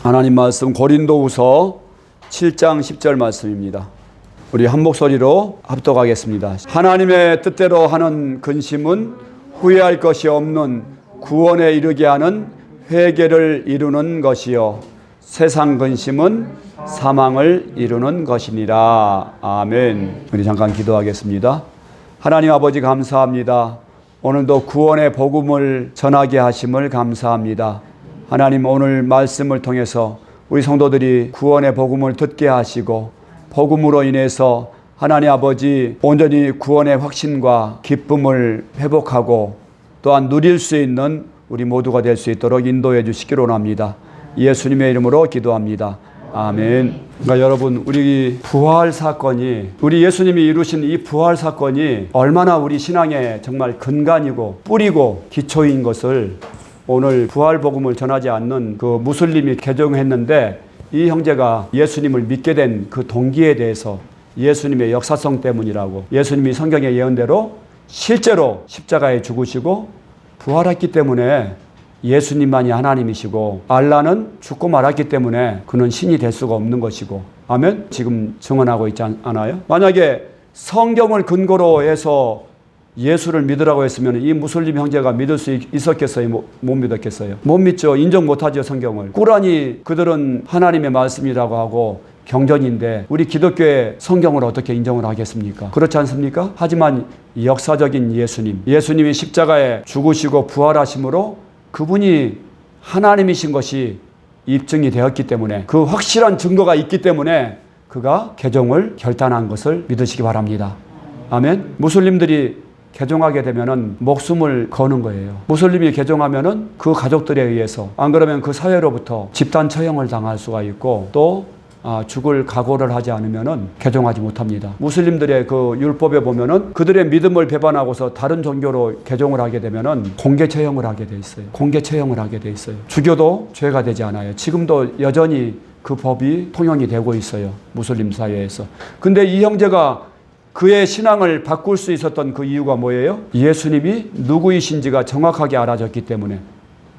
하나님 말씀 고린도후서 7장 10절 말씀입니다. 우리 한 목소리로 합독하겠습니다. 하나님의 뜻대로 하는 근심은 후회할 것이 없는 구원에 이르게 하는 회개를 이루는 것이요 세상 근심은 사망을 이루는 것이니라. 아멘. 우리 잠깐 기도하겠습니다. 하나님 아버지 감사합니다. 오늘도 구원의 복음을 전하게 하심을 감사합니다. 하나님 오늘 말씀을 통해서 우리 성도들이 구원의 복음을 듣게 하시고 복음으로 인해서 하나님 아버지 온전히 구원의 확신과 기쁨을 회복하고 또한 누릴 수 있는 우리 모두가 될 수 있도록 인도해 주시기로 원합니다. 예수님의 이름으로 기도합니다. 아멘. 그러니까 여러분, 우리 부활 사건이, 우리 예수님이 이루신 이 부활 사건이 얼마나 우리 신앙의 정말 근간이고 뿌리고 기초인 것을 오늘 부활 복음을 전하지 않는 그 무슬림이 개종했는데 이 형제가 예수님을 믿게 된 그 동기에 대해서 예수님의 역사성 때문이라고, 예수님이 성경의 예언대로 실제로 십자가에 죽으시고 부활했기 때문에 예수님만이 하나님이시고 알라는 죽고 말았기 때문에 그는 신이 될 수가 없는 것이고, 아멘. 지금 증언하고 있지 않아요? 만약에 성경을 근거로 해서 예수를 믿으라고 했으면 이 무슬림 형제가 믿을 수 있었겠어요? 못 믿었겠어요? 못 믿죠. 인정 못하죠. 성경을. 꾸란이 그들은 하나님의 말씀이라고 하고 경전인데 우리 기독교의 성경을 어떻게 인정을 하겠습니까? 그렇지 않습니까? 하지만 역사적인 예수님이 십자가에 죽으시고 부활하심으로 그분이 하나님이신 것이 입증이 되었기 때문에, 그 확실한 증거가 있기 때문에 그가 개종을 결단한 것을 믿으시기 바랍니다. 아멘. 무슬림들이 개종하게 되면은 목숨을 거는 거예요. 무슬림이 개종하면은 그 가족들에 의해서, 안 그러면 그 사회로부터 집단 처형을 당할 수가 있고 또 죽을 각오를 하지 않으면은 개종하지 못합니다. 무슬림들의 그 율법에 보면은 그들의 믿음을 배반하고서 다른 종교로 개종을 하게 되면은 공개 처형을 하게 돼 있어요. 공개 처형을 하게 돼 있어요. 죽여도 죄가 되지 않아요. 지금도 여전히 그 법이 통용이 되고 있어요. 무슬림 사회에서. 근데 이 형제가 그의 신앙을 바꿀 수 있었던 그 이유가 뭐예요? 예수님이 누구이신지가 정확하게 알아졌기 때문에.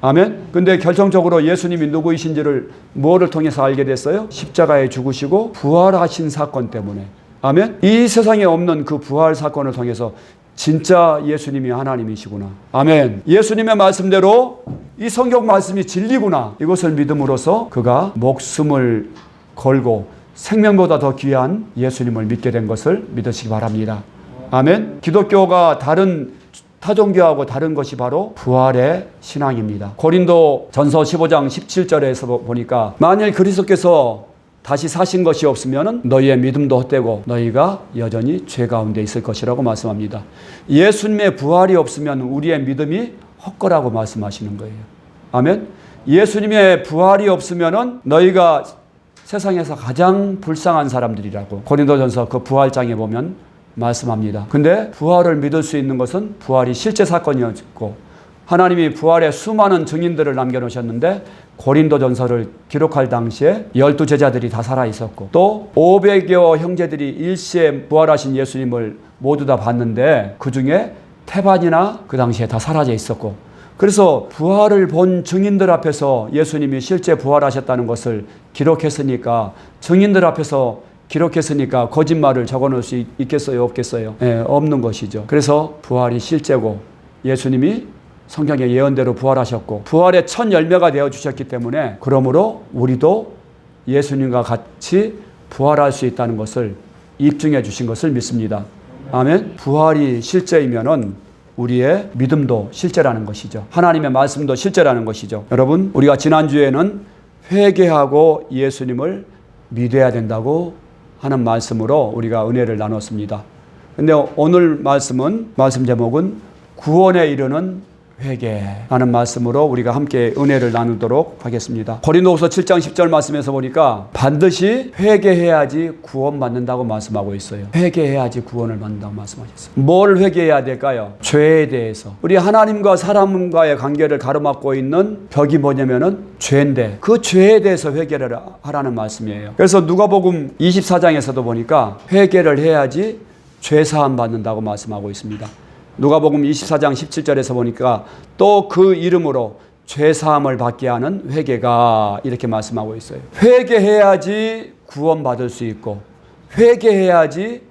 아멘. 근데 결정적으로 예수님이 누구이신지를 뭐를 통해서 알게 됐어요? 십자가에 죽으시고 부활하신 사건 때문에. 아멘. 이 세상에 없는 그 부활 사건을 통해서 진짜 예수님이 하나님이시구나. 아멘. 예수님의 말씀대로 이 성경 말씀이 진리구나. 이것을 믿음으로써 그가 목숨을 걸고 생명보다 더 귀한 예수님을 믿게 된 것을 믿으시기 바랍니다. 아멘. 기독교가 다른 타종교하고 다른 것이 바로 부활의 신앙입니다. 고린도 전서 15장 17절에서 보니까 만일 그리스도께서 다시 사신 것이 없으면 너희의 믿음도 헛되고 너희가 여전히 죄 가운데 있을 것이라고 말씀합니다. 예수님의 부활이 없으면 우리의 믿음이 헛거라고 말씀하시는 거예요. 아멘. 예수님의 부활이 없으면 너희가 세상에서 가장 불쌍한 사람들이라고 고린도전서 그 부활장에 보면 말씀합니다. 근데 부활을 믿을 수 있는 것은 부활이 실제 사건이었고, 하나님이 부활의 수많은 증인들을 남겨놓으셨는데 고린도전서를 기록할 당시에 12제자들이 다 살아있었고 또 500여 형제들이 일시에 부활하신 예수님을 모두 다 봤는데 그 중에 태반이나 그 당시에 다 사라져 있었고, 그래서 부활을 본 증인들 앞에서 예수님이 실제 부활하셨다는 것을 기록했으니까, 증인들 앞에서 기록했으니까 거짓말을 적어놓을 수 있겠어요? 없겠어요? 네, 없는 것이죠. 그래서 부활이 실제고 예수님이 성경의 예언대로 부활하셨고 부활의 첫 열매가 되어주셨기 때문에, 그러므로 우리도 예수님과 같이 부활할 수 있다는 것을 입증해 주신 것을 믿습니다. 아멘. 부활이 실제이면은 우리의 믿음도 실제라는 것이죠. 하나님의 말씀도 실제라는 것이죠. 여러분, 우리가 지난주에는 회개하고 예수님을 믿어야 된다고 하는 말씀으로 우리가 은혜를 나눴습니다. 근데 오늘 말씀 제목은 구원에 이르는 회개라는 말씀으로 우리가 함께 은혜를 나누도록 하겠습니다. 고린도후서 7장 10절 말씀에서 보니까 반드시 회개해야지 구원받는다고 말씀하고 있어요. 회개해야지 구원을 받는다고 말씀하셨어요. 뭘 회개해야 될까요? 죄에 대해서. 우리 하나님과 사람과의 관계를 가로막고 있는 벽이 뭐냐면은 죄인데, 그 죄에 대해서 회개를 하라는 말씀이에요. 그래서 누가복음 24장에서도 보니까 회개를 해야지 죄 사함 받는다고 말씀하고 있습니다. 누가복음 24장 17절에서 보니까 또 그 이름으로 죄사함을 받게 하는 회개가 이렇게 말씀하고 있어요. 회개해야지 구원받을 수 있고 회개해야지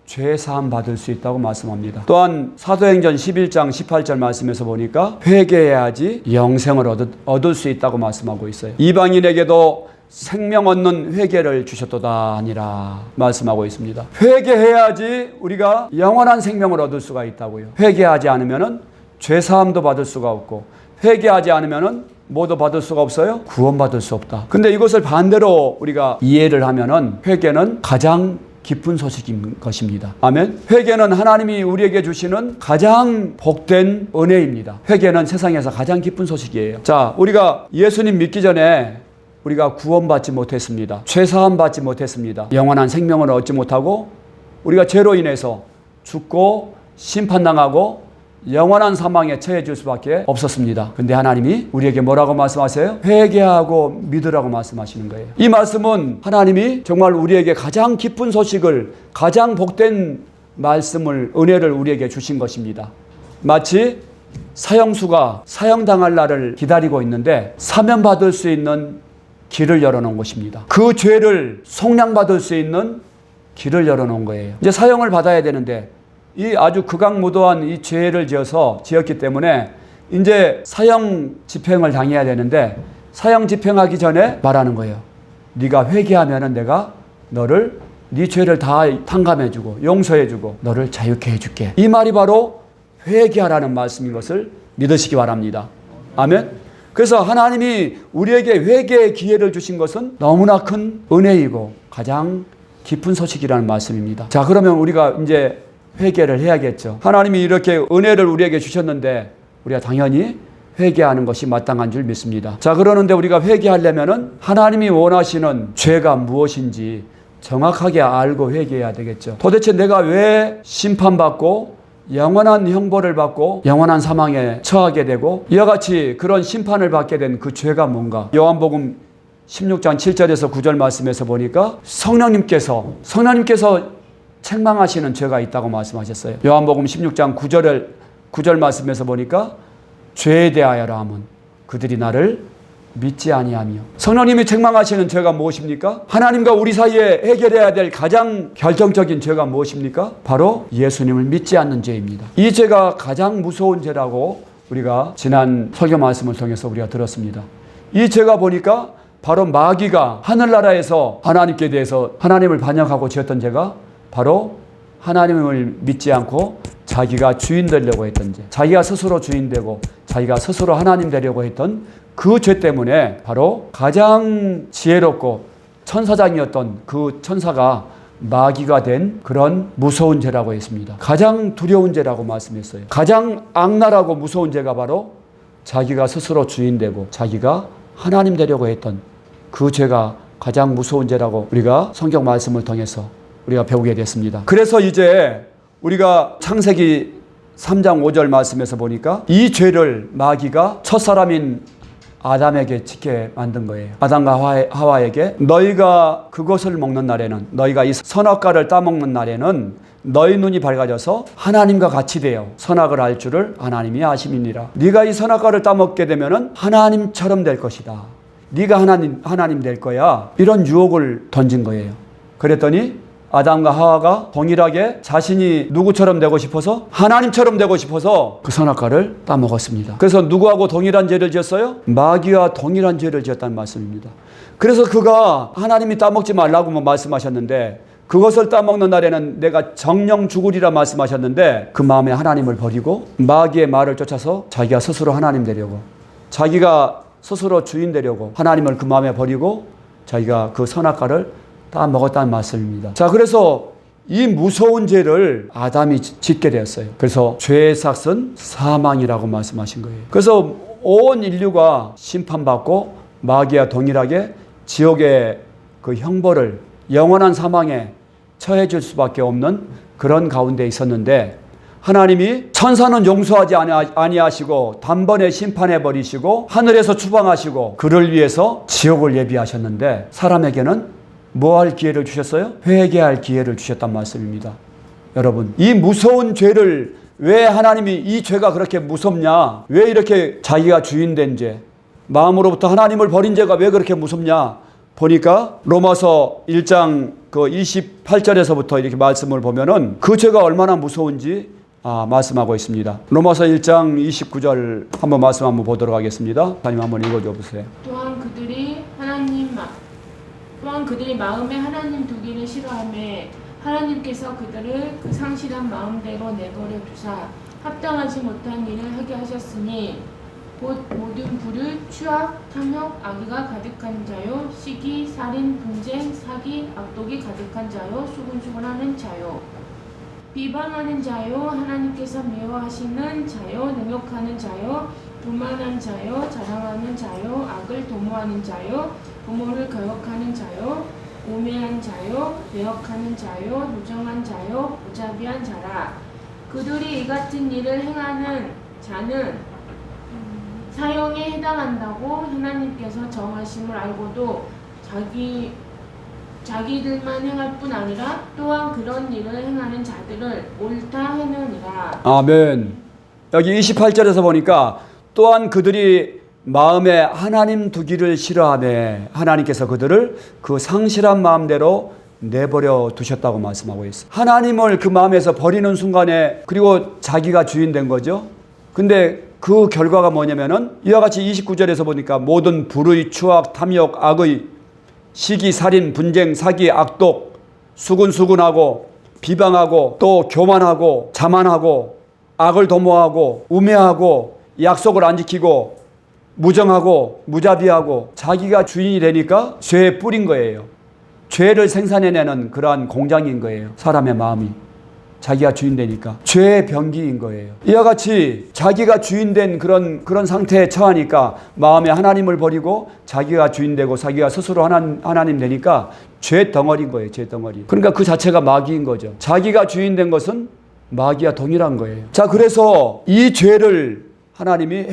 죄사함 받을 수 있다고 말씀합니다. 또한 사도행전 11장 18절 말씀에서 보니까 회개해야지 영생을 얻을 수 있다고 말씀하고 있어요. 이방인에게도 생명 얻는 회개를 주셨도다 아니라 말씀하고 있습니다. 회개해야지 우리가 영원한 생명을 얻을 수가 있다고요. 회개하지 않으면은 죄사함도 받을 수가 없고 회개하지 않으면은 뭐도 받을 수가 없어요? 구원받을 수 없다. 근데 이것을 반대로 우리가 이해를 하면은 회개는 가장 기쁜 소식인 것입니다. 아멘. 회개는 하나님이 우리에게 주시는 가장 복된 은혜입니다. 회개는 세상에서 가장 기쁜 소식이에요. 자, 우리가 예수님 믿기 전에 우리가 구원받지 못했습니다. 죄사함 받지 못했습니다. 영원한 생명을 얻지 못하고 우리가 죄로 인해서 죽고 심판당하고 영원한 사망에 처해질 수밖에 없었습니다. 근데 하나님이 우리에게 뭐라고 말씀하세요? 회개하고 믿으라고 말씀하시는 거예요. 이 말씀은 하나님이 정말 우리에게 가장 기쁜 소식을, 가장 복된 말씀을, 은혜를 우리에게 주신 것입니다. 마치 사형수가 사형당할 날을 기다리고 있는데 사면받을 수 있는 길을 열어놓은 것입니다. 그 죄를 속량받을 수 있는 길을 열어놓은 거예요. 이제 사형을 받아야 되는데 이 아주 극악무도한 이 죄를 지었기 때문에 이제 사형 집행을 당해야 되는데 사형 집행하기 전에 말하는 거예요. 네가 회개하면은 내가 너를 네 죄를 다 탕감해주고 용서해주고 너를 자유케 해줄게. 이 말이 바로 회개하라는 말씀인 것을 믿으시기 바랍니다. 아멘. 그래서 하나님이 우리에게 회개의 기회를 주신 것은 너무나 큰 은혜이고 가장 깊은 소식이라는 말씀입니다. 자, 그러면 우리가 이제 회개를 해야겠죠. 하나님이 이렇게 은혜를 우리에게 주셨는데 우리가 당연히 회개하는 것이 마땅한 줄 믿습니다. 자, 그러는데 우리가 회개하려면은 하나님이 원하시는 죄가 무엇인지 정확하게 알고 회개해야 되겠죠. 도대체 내가 왜 심판받고 영원한 형벌을 받고 영원한 사망에 처하게 되고 이와 같이 그런 심판을 받게 된 그 죄가 뭔가? 요한복음 16장 7절에서 9절 말씀에서 보니까 성령님께서 책망하시는 죄가 있다고 말씀하셨어요. 요한복음 16장 9절 말씀에서 보니까 죄에 대하여라 하면 그들이 나를 믿지 아니하며. 성령님이 책망하시는 죄가 무엇입니까? 하나님과 우리 사이에 해결해야 될 가장 결정적인 죄가 무엇입니까? 바로 예수님을 믿지 않는 죄입니다. 이 죄가 가장 무서운 죄라고 우리가 지난 설교 말씀을 통해서 우리가 들었습니다. 이 죄가 보니까 바로 마귀가 하늘나라에서 하나님께 대해서 하나님을 반역하고 지었던 죄가 바로 하나님을 믿지 않고 자기가 주인 되려고 했던 죄, 자기가 스스로 주인 되고 자기가 스스로 하나님 되려고 했던 그 죄 때문에 바로 가장 지혜롭고 천사장이었던 그 천사가 마귀가 된 그런 무서운 죄라고 했습니다. 가장 두려운 죄라고 말씀했어요. 가장 악랄하고 무서운 죄가 바로 자기가 스스로 주인 되고 자기가 하나님 되려고 했던 그 죄가 가장 무서운 죄라고 우리가 성경 말씀을 통해서 우리가 배우게 됐습니다. 그래서 이제 우리가 창세기 3장 5절 말씀에서 보니까 이 죄를 마귀가 첫사람인 아담에게 짓게 만든 거예요. 아담과 하와에게 너희가 그것을 먹는 날에는, 너희가 이 선악과를 따먹는 날에는 너희 눈이 밝아져서 하나님과 같이 되어 선악을 알 줄을 하나님이 아심이니라. 네가 이 선악과를 따먹게 되면은 하나님처럼 될 것이다. 네가 하나님 될 거야. 이런 유혹을 던진 거예요. 그랬더니 아담과 하와가 동일하게 자신이 누구처럼 되고 싶어서 하나님처럼 되고 싶어서 그 선악과를 따먹었습니다. 그래서 누구하고 동일한 죄를 지었어요? 마귀와 동일한 죄를 지었다는 말씀입니다. 그래서 그가 하나님이 따먹지 말라고 말씀하셨는데 그것을 따먹는 날에는 내가 정령 죽으리라 말씀하셨는데 그 마음에 하나님을 버리고 마귀의 말을 쫓아서 자기가 스스로 하나님 되려고 자기가 스스로 주인 되려고 하나님을 그 마음에 버리고 자기가 그 선악과를 다 먹었다는 말씀입니다. 자, 그래서 이 무서운 죄를 아담이 짓게 되었어요. 그래서 죄의 삭은 사망이라고 말씀하신 거예요. 그래서 온 인류가 심판받고 마귀와 동일하게 지옥의 그 형벌을 영원한 사망에 처해질 수밖에 없는 그런 가운데 있었는데 하나님이 천사는 용서하지 아니하시고 단번에 심판해 버리시고 하늘에서 추방하시고 그를 위해서 지옥을 예비하셨는데 사람에게는 뭐 할 기회를 주셨어요? 회개할 기회를 주셨단 말씀입니다. 여러분, 이 무서운 죄를 왜 하나님이 이 죄가 그렇게 무섭냐? 왜 이렇게 자기가 주인 된 죄, 마음으로부터 하나님을 버린 죄가 왜 그렇게 무섭냐 보니까 로마서 1장 그 28절에서부터 이렇게 말씀을 보면은 그 죄가 얼마나 무서운지 말씀하고 있습니다. 로마서 1장 29절 한번 말씀 한번 보도록 하겠습니다. 하나님 한번 읽어줘 보세요. 또한 그들이 마음에 하나님 두기를 싫어하며 하나님께서 그들을 그 상실한 마음대로 내버려 두사 합당하지 못한 일을 하게 하셨으니 곧 모든 불의, 추악, 탐욕, 악의가 가득한 자요, 시기, 살인, 분쟁, 사기, 악독이 가득한 자요, 수군수군하는 자요, 비방하는 자요, 하나님께서 미워하시는 자요, 능욕하는 자요, 교만한 자요, 자랑하는 자요, 악을 도모하는 자요, 부모를 거역하는 자요, 우매한 자요, 배역하는 자요, 무정한 자요, 무자비한 자라. 그들이 이 같은 일을 행하는 자는 사형에 해당한다고 하나님께서 정하심을 알고도 자기들만 행할 뿐 아니라 또한 그런 일을 행하는 자들을 옳다 해느니라. 아멘. 여기 28절에서 보니까 또한 그들이 마음에 하나님 두기를 싫어하며 하나님께서 그들을 그 상실한 마음대로 내버려 두셨다고 말씀하고 있어요. 하나님을 그 마음에서 버리는 순간에 그리고 자기가 주인 된 거죠. 근데 그 결과가 뭐냐면은 이와 같이 29절에서 보니까 모든 불의, 추악, 탐욕, 악의, 시기, 살인, 분쟁, 사기, 악독, 수군수군하고 비방하고 또 교만하고 자만하고 악을 도모하고 우매하고 약속을 안 지키고 무정하고 무자비하고 자기가 주인이 되니까 죄의 뿔인 거예요. 죄를 생산해내는 그러한 공장인 거예요. 사람의 마음이 자기가 주인 되니까 죄의 병기인 거예요. 이와 같이 자기가 주인 된 그런 상태에 처하니까 마음에 하나님을 버리고 자기가 주인 되고 자기가 스스로 하나님 되니까 죄 덩어리인 거예요. 죄 덩어리. 그러니까 그 자체가 마귀인 거죠. 자기가 주인 된 것은 마귀와 동일한 거예요. 자, 그래서 이 죄를 하나님이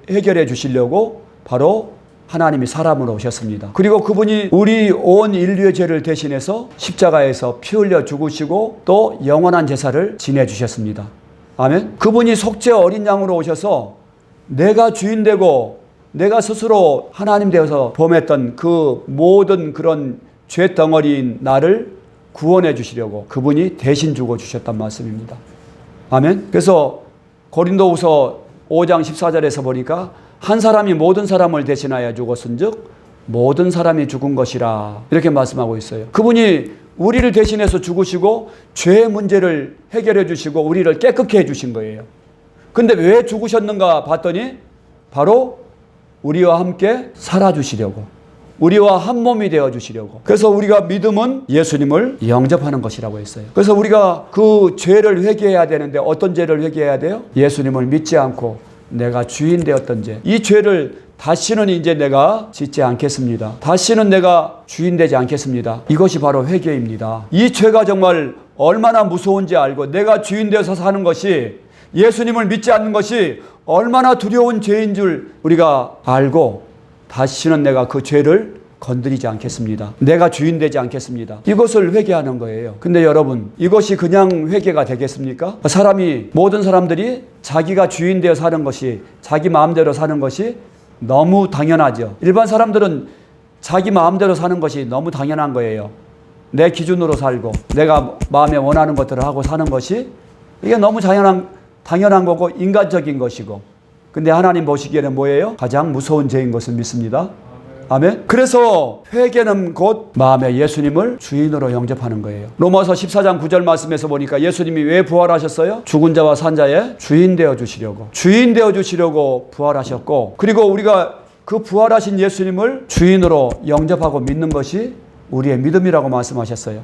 해결해 주시려고 바로 하나님이 사람으로 오셨습니다. 그리고 그분이 우리 온 인류의 죄를 대신해서 십자가에서 피 흘려 죽으시고 또 영원한 제사를 지내주셨습니다. 아멘. 그분이 속죄 어린 양으로 오셔서 내가 주인 되고 내가 스스로 하나님 되어서 범했던 그 모든 그런 죄 덩어리인 나를 구원해 주시려고 그분이 대신 죽어주셨단 말씀입니다. 아멘. 그래서 고린도후서 5장 14절에서 보니까 한 사람이 모든 사람을 대신하여 죽었은즉 모든 사람이 죽은 것이라 이렇게 말씀하고 있어요. 그분이 우리를 대신해서 죽으시고 죄의 문제를 해결해 주시고 우리를 깨끗게 해 주신 거예요. 근데 왜 죽으셨는가 봤더니 바로 우리와 함께 살아주시려고, 우리와 한 몸이 되어주시려고. 그래서 우리가 믿음은 예수님을 영접하는 것이라고 했어요. 그래서 우리가 그 죄를 회개해야 되는데 어떤 죄를 회개해야 돼요? 예수님을 믿지 않고 내가 주인 되었던 죄. 이 죄를 다시는 이제 내가 짓지 않겠습니다. 다시는 내가 주인 되지 않겠습니다. 이것이 바로 회개입니다. 이 죄가 정말 얼마나 무서운지 알고 내가 주인 되어서 사는 것이, 예수님을 믿지 않는 것이 얼마나 두려운 죄인 줄 우리가 알고 다시는 내가 그 죄를 건드리지 않겠습니다. 내가 주인 되지 않겠습니다. 이것을 회개하는 거예요. 근데 여러분, 이것이 그냥 회개가 되겠습니까? 모든 사람들이 자기가 주인 되어 사는 것이, 자기 마음대로 사는 것이 너무 당연하죠. 일반 사람들은 자기 마음대로 사는 것이 너무 당연한 거예요. 내 기준으로 살고 내가 마음에 원하는 것들을 하고 사는 것이 이게 너무 당연한 거고 인간적인 것이고, 근데 하나님 보시기에는 뭐예요? 가장 무서운 죄인 것을 믿습니다. 아멘. 그래서 회개는 곧 마음에 예수님을 주인으로 영접하는 거예요. 로마서 14장 9절 말씀에서 보니까 예수님이 왜 부활하셨어요? 죽은 자와 산 자의 주인 되어 주시려고 부활하셨고, 그리고 우리가 그 부활하신 예수님을 주인으로 영접하고 믿는 것이 우리의 믿음이라고 말씀하셨어요.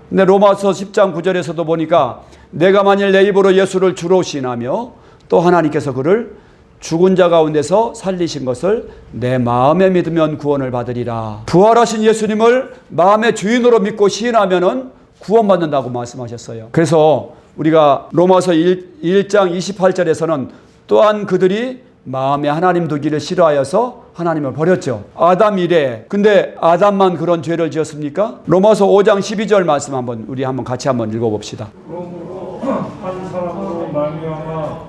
근데 로마서 10장 9절에서도 보니까 내가 만일 내 입으로 예수를 주로 시인하며 또 하나님께서 그를 죽은 자 가운데서 살리신 것을 내 마음에 믿으면 구원을 받으리라. 부활하신 예수님을 마음의 주인으로 믿고 시인하면은 구원받는다고 말씀하셨어요. 그래서 우리가 로마서 1장 28절에서는 또한 그들이 마음에 하나님 두기를 싫어하여서 하나님을 버렸죠. 아담 이래. 근데 아담만 그런 죄를 지었습니까? 로마서 5장 12절 말씀 우리 같이 한번 읽어봅시다. 그러므로 한 사람으로 말미암아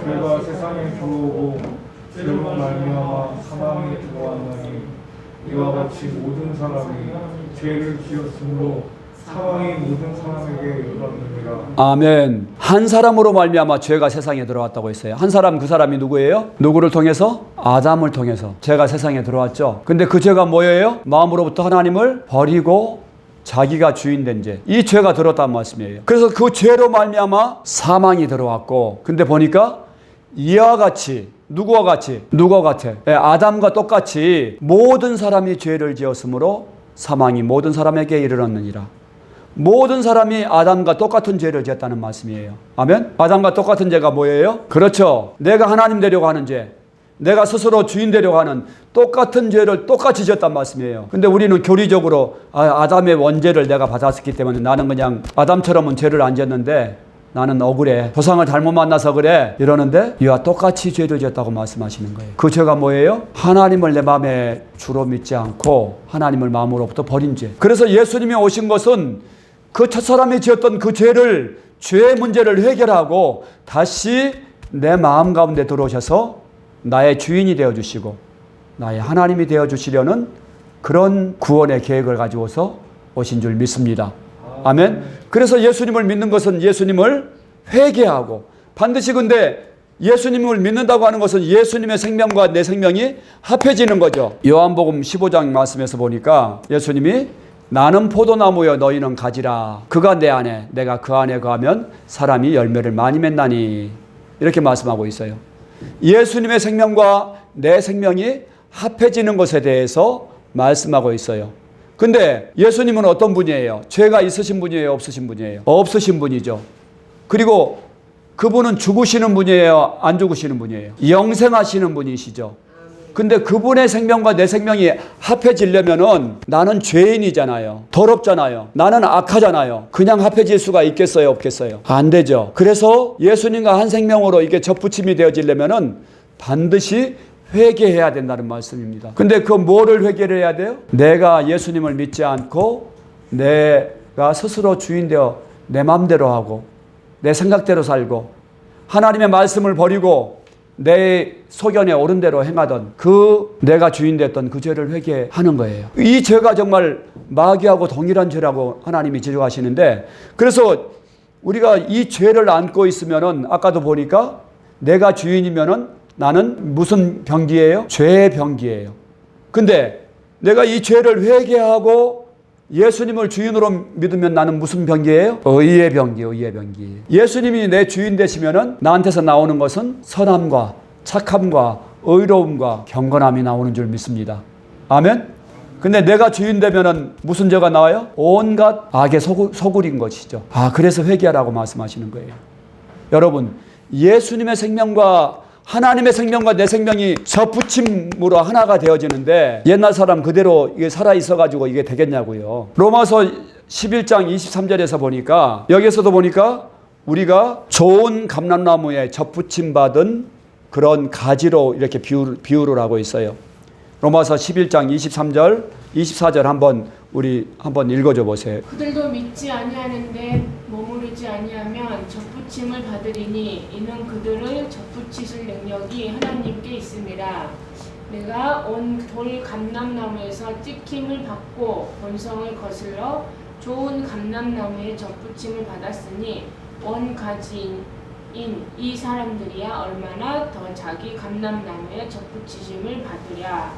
죄가 세상에 들어오고 죄로 말미암아 사망이 이와 같이 모든 사람이 죄를 지었으므로 사망이 모든 사람에게 이르렀느니라. 아멘. 한 사람으로 말미암아 죄가 세상에 들어왔다고 했어요. 한 사람, 그 사람이 누구예요? 누구를 통해서? 아담을 통해서 죄가 세상에 들어왔죠. 근데 그 죄가 뭐예요? 마음으로부터 하나님을 버리고 자기가 주인 된 죄. 이 죄가 들었단 말씀이에요. 그래서 그 죄로 말미암아 사망이 들어왔고, 근데 보니까 이와 같이 누구와 같이? 누구와 같아? 아담과 똑같이 모든 사람이 죄를 지었으므로 사망이 모든 사람에게 이르렀느니라. 모든 사람이 아담과 똑같은 죄를 지었다는 말씀이에요. 아멘? 아담과 똑같은 죄가 뭐예요? 그렇죠. 내가 하나님 되려고 하는 죄, 내가 스스로 주인 되려고 하는 똑같은 죄를 똑같이 지었단 말씀이에요. 근데 우리는 교리적으로 아담의 원죄를 내가 받았기 때문에 나는 그냥 아담처럼은 죄를 안 지었는데 나는 억울해, 조상을 잘못 만나서 그래, 이러는데 이와 똑같이 죄를 지었다고 말씀하시는 거예요. 그 죄가 뭐예요? 하나님을 내 마음에 주로 믿지 않고 하나님을 마음으로부터 버린 죄. 그래서 예수님이 오신 것은 그 첫사람이 지었던 그 죄를, 죄의 문제를 해결하고 다시 내 마음 가운데 들어오셔서 나의 주인이 되어주시고 나의 하나님이 되어주시려는 그런 구원의 계획을 가지고서 오신 줄 믿습니다. 아멘. 그래서 예수님을 믿는 것은 예수님을 회개하고, 반드시 근데 예수님을 믿는다고 하는 것은 예수님의 생명과 내 생명이 합해지는 거죠. 요한복음 15장 말씀에서 보니까 예수님이 나는 포도나무여 너희는 가지라. 그가 내 안에 내가 그 안에 거하면 사람이 열매를 많이 맺나니, 이렇게 말씀하고 있어요. 예수님의 생명과 내 생명이 합해지는 것에 대해서 말씀하고 있어요. 근데 예수님은 어떤 분이에요? 죄가 있으신 분이에요? 없으신 분이에요? 없으신 분이죠. 그리고 그분은 죽으시는 분이에요? 안 죽으시는 분이에요? 영생하시는 분이시죠. 근데 그분의 생명과 내 생명이 합해지려면은 나는 죄인이잖아요. 더럽잖아요. 나는 악하잖아요. 그냥 합해질 수가 있겠어요? 없겠어요? 안 되죠. 그래서 예수님과 한 생명으로 이게 접붙임이 되어지려면은 반드시 회개해야 된다는 말씀입니다. 근데 그 뭐를 회개를 해야 돼요? 내가 예수님을 믿지 않고 내가 스스로 주인 되어 내 마음대로 하고 내 생각대로 살고 하나님의 말씀을 버리고 내 소견에 옳은 대로 행하던 그 내가 주인 됐던 그 죄를 회개하는 거예요. 이 죄가 정말 마귀하고 동일한 죄라고 하나님이 지적하시는데, 그래서 우리가 이 죄를 안고 있으면은 아까도 보니까 내가 주인이면은 나는 무슨 병기예요? 죄의 병기예요. 근데 내가 이 죄를 회개하고 예수님을 주인으로 믿으면 나는 무슨 병기예요? 의의 병기, 의의 병기. 예수님이 내 주인 되시면은 나한테서 나오는 것은 선함과 착함과 의로움과 경건함이 나오는 줄 믿습니다. 아멘? 근데 내가 주인 되면은 무슨 죄가 나와요? 온갖 악의 소굴인 것이죠. 그래서 회개하라고 말씀하시는 거예요. 여러분, 예수님의 생명과 하나님의 생명과 내 생명이 접붙임으로 하나가 되어지는데 옛날 사람 그대로 이게 살아있어가지고 이게 되겠냐고요. 로마서 11장 23절에서 보니까 여기에서도 보니까 우리가 좋은 감람나무에 접붙임 받은 그런 가지로 이렇게 비유를 하고 있어요. 로마서 11장 23절, 24절 우리 한번 읽어줘 보세요. 그들도 믿지 아니하는데 머무르지 아니하면 접붙임을 받으리니 이는 그들을 접붙이실 능력이 하나님께 있음이라. 내가 온 돌 감람나무에서 찍힘을 받고 본성을 거슬러 좋은 감람나무에 접붙임을 받았으니 원 가지인 이 사람들이야 얼마나 더 자기 감람나무에 접붙이심을 받으랴.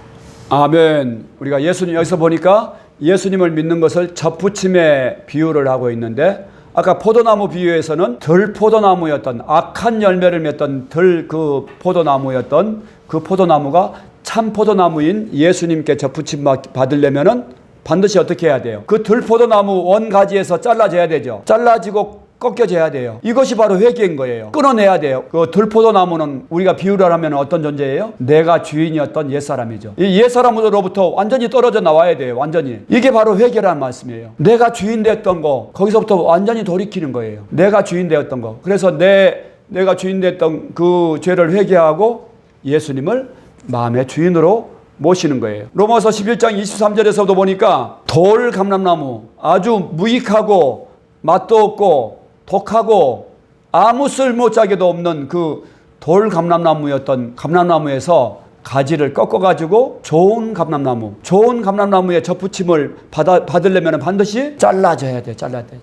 아멘. 우리가 예수님 여기서 보니까 예수님을 믿는 것을 접붙임의 비유를 하고 있는데, 아까 포도나무 비유에서는 덜 포도나무였던 악한 열매를 맺던 덜 그 포도나무였던 그 포도나무가 참 포도나무인 예수님께 접붙임 받으려면은 반드시 어떻게 해야 돼요? 그 덜 포도나무 원 가지에서 잘라져야 되죠. 잘라지고 꺾여져야 돼요. 이것이 바로 회개인 거예요. 끊어내야 돼요. 그 들포도나무는 우리가 비유를 하면 어떤 존재예요? 내가 주인이었던 옛사람이죠. 이 옛사람으로부터 완전히 떨어져 나와야 돼요. 완전히. 이게 바로 회개라는 말씀이에요. 내가 주인 되었던 거, 거기서부터 완전히 돌이키는 거예요. 내가 주인 되었던 거. 그래서 내가 주인 되었던 그 죄를 회개하고 예수님을 마음의 주인으로 모시는 거예요. 로마서 11장 23절에서도 보니까 돌 감람나무, 아주 무익하고 맛도 없고 독하고 아무 쓸모짝에도 없는 그 돌 감람나무였던 감람나무에서 가지를 꺾어가지고 좋은 감람나무의 접붙임을 받으려면 반드시 잘라져야 돼요.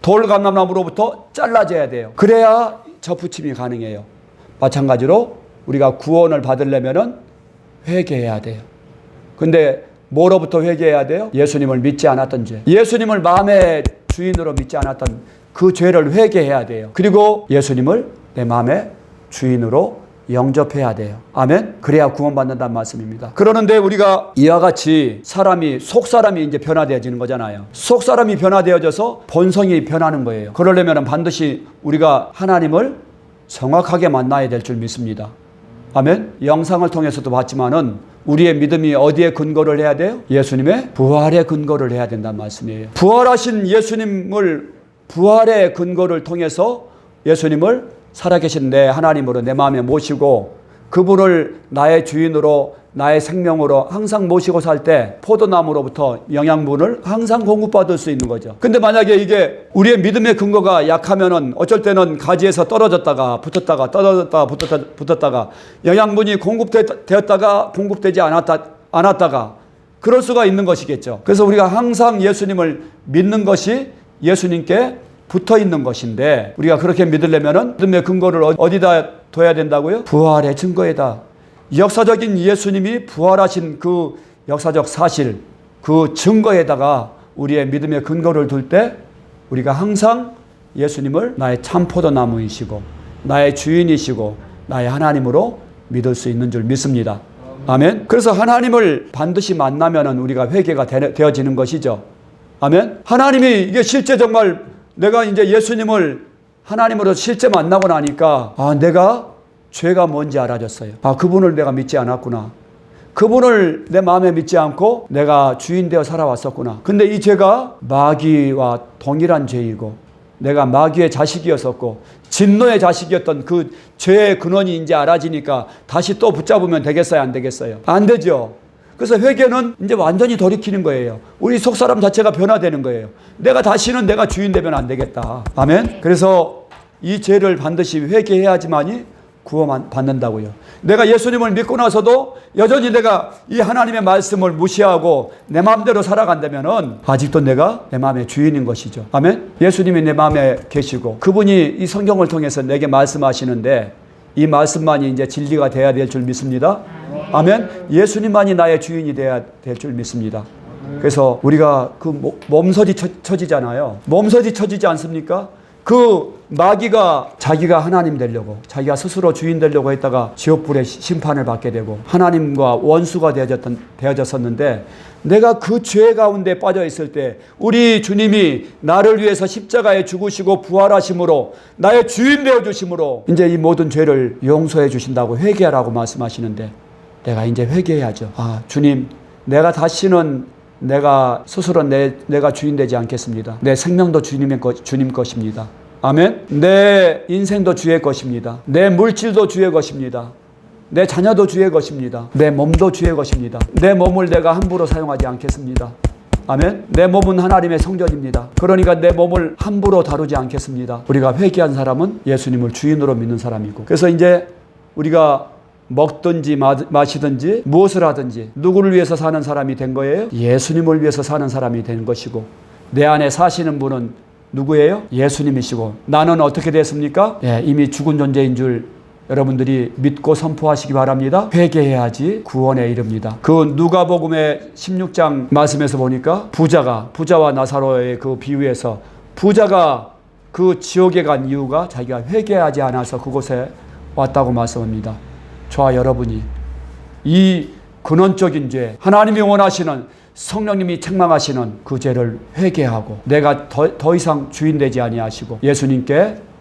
돌 감람나무로부터 잘라져야 돼요. 그래야 접붙임이 가능해요. 마찬가지로 우리가 구원을 받으려면 회개해야 돼요. 근데 뭐로부터 회개해야 돼요? 예수님을 믿지 않았던 죄. 예수님을 마음의 주인으로 믿지 않았던 그 죄를 회개해야 돼요. 그리고 예수님을 내 마음의 주인으로 영접해야 돼요. 아멘. 그래야 구원받는다는 말씀입니다. 그러는데 우리가 이와 같이 속사람이 이제 변화되어지는 거잖아요. 속사람이 변화되어져서 본성이 변하는 거예요. 그러려면 반드시 우리가 하나님을 정확하게 만나야 될 줄 믿습니다. 아멘. 영상을 통해서도 봤지만은 우리의 믿음이 어디에 근거를 해야 돼요? 예수님의 부활에 근거를 해야 된다는 말씀이에요. 부활하신 예수님을 부활의 근거를 통해서 예수님을 살아계신 내 하나님으로 내 마음에 모시고 그분을 나의 주인으로 나의 생명으로 항상 모시고 살 때 포도나무로부터 영양분을 항상 공급받을 수 있는 거죠. 근데 만약에 이게 우리의 믿음의 근거가 약하면은 어쩔 때는 가지에서 떨어졌다가 붙었다가 떨어졌다가 붙었다가 영양분이 공급되었다가 공급되지 않았다가 그럴 수가 있는 것이겠죠. 그래서 우리가 항상 예수님을 믿는 것이 예수님께 붙어 있는 것인데 우리가 그렇게 믿으려면은 믿음의 근거를 어디다 둬야 된다고요? 부활의 증거에다. 역사적인 예수님이 부활하신 그 역사적 사실, 그 증거에다가 우리의 믿음의 근거를 둘 때 우리가 항상 예수님을 나의 참 포도나무이시고 나의 주인이시고 나의 하나님으로 믿을 수 있는 줄 믿습니다. 아멘. 그래서 하나님을 반드시 만나면은 우리가 회개가 되어지는 것이죠. 아멘. 하나님이 이게 실제 정말 내가 이제 예수님을 하나님으로 실제 만나고 나니까 내가 죄가 뭔지 알아졌어요. 그분을 내가 믿지 않았구나. 그분을 내 마음에 믿지 않고 내가 주인 되어 살아왔었구나. 근데 이 죄가 마귀와 동일한 죄이고 내가 마귀의 자식이었었고 진노의 자식이었던 그 죄의 근원이 이제 알아지니까 다시 또 붙잡으면 되겠어요? 안 되겠어요? 안 되죠. 그래서 회개는 이제 완전히 돌이키는 거예요. 우리 속사람 자체가 변화되는 거예요. 다시는 내가 주인 되면 안 되겠다. 아멘. 그래서 이 죄를 반드시 회개해야지만이 구원 받는다고요. 내가 예수님을 믿고 나서도 여전히 내가 이 하나님의 말씀을 무시하고 내 마음대로 살아간다면은 아직도 내가 내 마음의 주인인 것이죠. 아멘. 예수님이 내 마음에 계시고 그분이 이 성경을 통해서 내게 말씀하시는데 이 말씀만이 이제 진리가 돼야 될 줄 믿습니다. 아멘. 예수님만이 나의 주인이 돼야 될 줄 믿습니다. 그래서 우리가 그 몸서리 쳐지잖아요. 몸서리 쳐지지 않습니까? 그 마귀가 자기가 하나님 되려고 자기가 스스로 주인 되려고 했다가 지옥불의 심판을 받게 되고 하나님과 원수가 되어졌었는데 내가 그 죄 가운데 빠져 있을 때 우리 주님이 나를 위해서 십자가에 죽으시고 부활하심으로 나의 주인 되어주심으로 이제 이 모든 죄를 용서해 주신다고 회개하라고 말씀하시는데 내가 이제 회개해야죠. 주님, 내가 다시는 내가 스스로 내가 주인 되지 않겠습니다. 내 생명도 주님 것입니다. 아멘. 내 인생도 주의 것입니다. 내 물질도 주의 것입니다. 내 자녀도 주의 것입니다. 내 몸도 주의 것입니다. 내 몸을 내가 함부로 사용하지 않겠습니다. 아멘. 내 몸은 하나님의 성전입니다. 그러니까 내 몸을 함부로 다루지 않겠습니다. 우리가 회개한 사람은 예수님을 주인으로 믿는 사람이고 그래서 이제 우리가 먹든지 마시든지 무엇을 하든지 누구를 위해서 사는 사람이 된 거예요? 예수님을 위해서 사는 사람이 된 것이고 내 안에 사시는 분은 누구예요? 예수님이시고 나는 어떻게 됐습니까? 이미 죽은 존재인 줄 여러분들이 믿고 선포하시기 바랍니다. 회개해야지 구원에 이릅니다. 그 누가복음의 16장 말씀에서 보니까 부자와 나사로의 그 비유에서 부자가 그 지옥에 간 이유가 자기가 회개하지 않아서 그곳에 왔다고 말씀합니다. 저와 여러분이 이 근원적인 죄, 하나님이 원하시는 성령님이 책망하시는 그 죄를 회개하고 내가 더 이상 주인 되지 아니하시고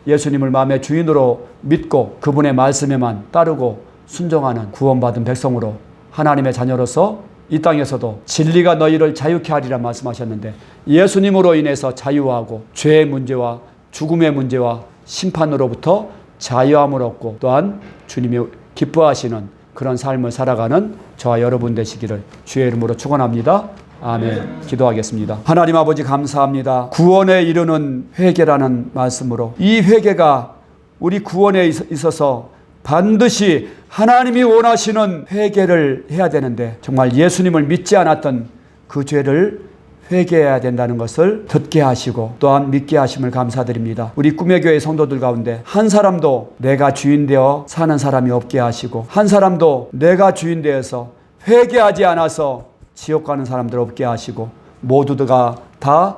예수님을 마음의 주인으로 믿고 그분의 말씀에만 따르고 순종하는 구원받은 백성으로 하나님의 자녀로서 이 땅에서도 진리가 너희를 자유케 하리라 말씀하셨는데 예수님으로 인해서 자유하고 죄의 문제와 죽음의 문제와 심판으로부터 자유함을 얻고 또한 주님이 기뻐하시는 그런 삶을 살아가는 저와 여러분 되시기를 주의 이름으로 축원합니다. 아멘. 기도하겠습니다. 하나님 아버지 감사합니다. 구원에 이르는 회개라는 말씀으로 이 회개가 우리 구원에 있어서 반드시 하나님이 원하시는 회개를 해야 되는데 정말 예수님을 믿지 않았던 그 죄를 회개해야 된다는 것을 듣게 하시고 또한 믿게 하심을 감사드립니다. 우리 꿈의 교회 성도들 가운데 한 사람도 내가 주인 되어 사는 사람이 없게 하시고 한 사람도 내가 주인 되어서 회개하지 않아서 지옥 가는 사람들 없게 하시고 모두가 다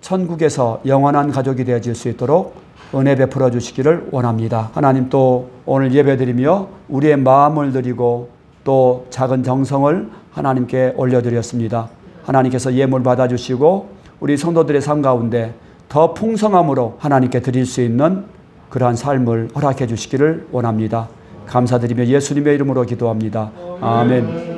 천국에서 영원한 가족이 되어질 수 있도록 은혜 베풀어 주시기를 원합니다. 하나님 또 오늘 예배드리며 우리의 마음을 드리고 또 작은 정성을 하나님께 올려드렸습니다. 하나님께서 예물 받아주시고 우리 성도들의 삶 가운데 더 풍성함으로 하나님께 드릴 수 있는 그러한 삶을 허락해 주시기를 원합니다. 감사드리며 예수님의 이름으로 기도합니다. 아멘.